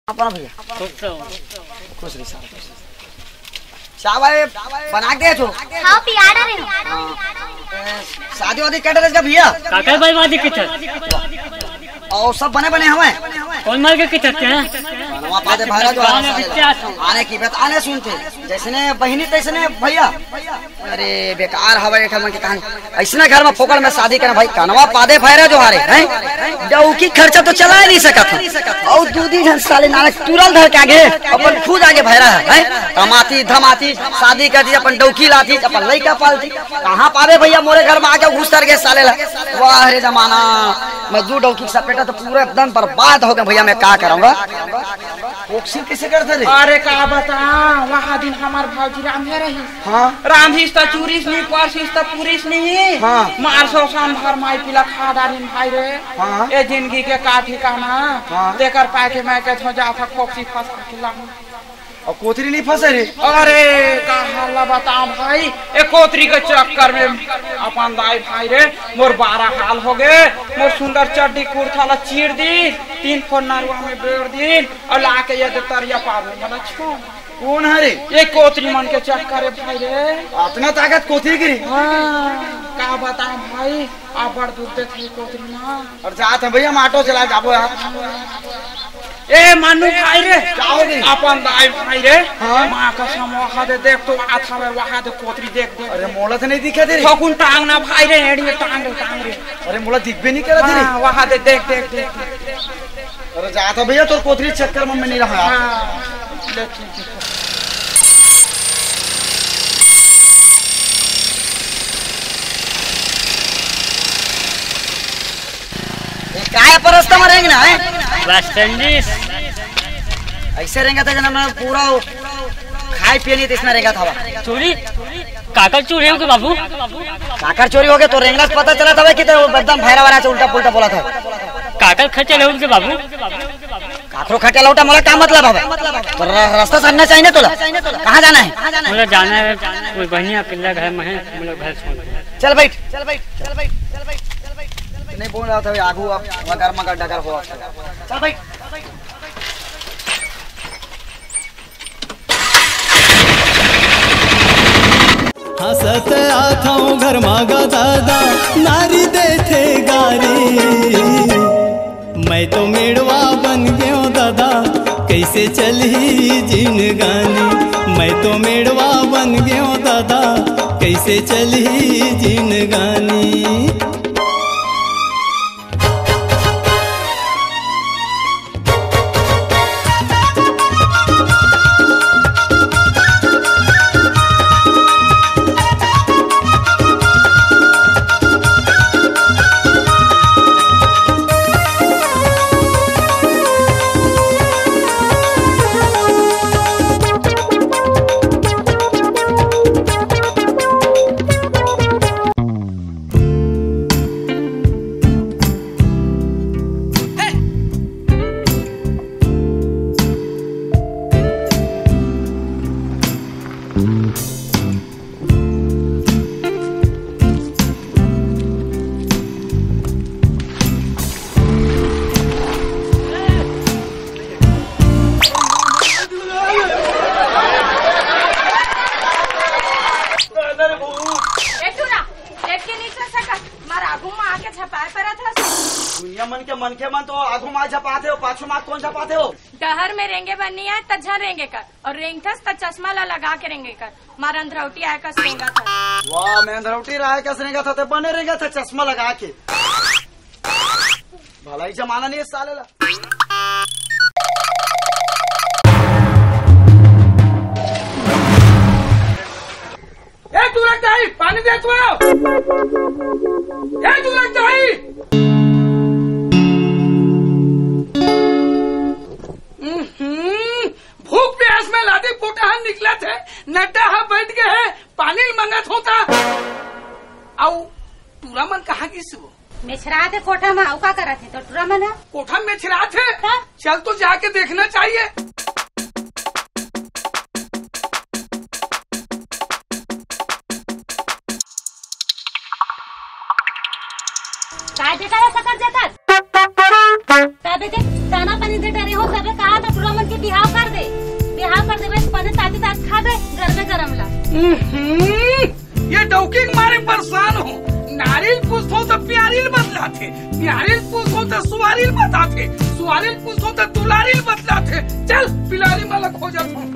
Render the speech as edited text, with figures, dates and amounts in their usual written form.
अपना भैया खुश रही चाय वाले बना के दो। हाँ पी आर्डर है। शादी वादी कट रही भैया काका भाई वादी किधर और सब बने बने हमें कौन मार के किधर हैं वहाँ पादे भाईरा जो आने की बात आने सुनते जैसने बहनी तैसने भैया। अरे बेकार हवा एक मन की कहानी ऐसने घर में फोकड़ में शादी करना भाई कनवा पादे भाईरा जो हारे हैं जो की खर्चा तो चला ही नहीं सकता और दूधी ढंग साले नानक तुरल धर के आगे अपन खुद आगे भैरा है कमाती धमाती शादी करती अपन डौकी लाती अपन लड़का पालती कहाँ पावे भैया मोरे घर में आके घुस कर गए साले वाह रे जमाना मैं दू डौकी सपेटा तो पूरे एकदम बर्बाद हो गया भैया मैं क्या करूँगा कैसे करते रे। अरे का बता वहाँ दिन हमार भाजी राम है रही हाँ राम तो चूरिस नहीं परसिस तो पुरिस नहीं हाँ मार सो शाम भर माई पिला खा डालिन भाई रे हाँ ये जिंदगी के का ठिकाना हाँ देकर पाए के मैं के जा था खोपसी फंस खिला और कोतरी नहीं फंसे रे। अरे का हल्ला बताओ भाई ए कोतरी के चक्कर में अपन दाई भाई रे मोर 12 हाल हो गए मोर सुंदर चड्डी कुर्ता चीर दी 3 फोन नरुआ में बेर दिन और लाके ये तरिया पावे मला छो कौन है रे ये कोतरी मन के चक्कर है भाई रे इतना ताकत कोतरी की हाँ का बताओ भाई आप बड़ दूर थे कोतरी ना और जात है भैया हम ऑटो चला जाबो यार ए मानू भाई रे जाओगे अपन दाई भाई रे हाँ? माँ का समोहा दे देख तो आता है वहाँ दे कोतरी देख दे। अरे मोला तो नहीं दिखा दे ठोकुन टांग ना भाई रे एड़ी में टांग रे अरे मोला दिख भी नहीं करा दे हाँ, वहाँ दे देख देख देख अरे जाता भैया तो कोतरी चक्कर में मैं नहीं रहा हाँ, ले ठीक है। काय परस्ता में रहेंगे ना वेस्ट इंडीज ऐसे रहेंगे था जना मैं पूरा खाए पिए नहीं इसमें रहेगा था चोरी काकर चोरी हो गए बाबू काकर चोरी हो गए तो रेंगला पता चला था कि तो एकदम भैरा वाला से उल्टा पुल्टा बोला था काकर खर्चे ले उनके बाबू काकरो खटे लौटा मोला क्या मतलब है तो रास्ता साधना चाहिए तोला कहाँ जाना है मुझे जाना है कोई बढ़िया पिल्ला घर में है मुझे घर छोड़ चल बैठ चल बैठ चल बैठ चल बैठ चल बैठ नहीं बोल रहा था आगू अब गर्मा का डगर हो चल बैठ हसत आथाऊ घर मागा दादा नारी देथे गारी मैं तो मेड़वा बन गयो दादा कैसे चली जिन गानी मैं तो मेड़वा बन गयो दादा कैसे चली जिन गानी। मन के मन तो आगू माँ छपाते हो पाछू माँ कौन छपाते हो डहर में रेंगे बननी है तझा रेंगे कर और रेंगथस त चश्मा ला लगा के रेंगे कर मार अंधरौटी आए का सेंगा था वाह मैं अंधरौटी रहा का सेंगा था तो बने रहेगा था चश्मा लगा के भला ही जमाना नहीं है साले ला तू लगता है पानी दे तू लगता है भूख प्यास में लादी पोटा निकला थे नड्डा बैठ गए है पानी मंगत होता आओ टूरा मन कहाँ की सुबह मेछरा थे कोठा में औका करा थे तो टूरा मन कोठा में छिरा थे चल तो जाके देखना चाहिए। काय देखा सकत जातात ताते के दाना पानी दे डरे हो सबे कहा तो टुरा मन के बिहाव कर दे बस पने ताते तात खा दे गरम ला। ये डौकिंग मारे परेशान हो। नारियल पूछो तो प्यारिल बतलाते, प्यारिल पूछो तो सुवारिल बताते, सुवारिल पूछो तो दुलारिल बतलाते। चल पिलारी मालक हो जाता हूँ।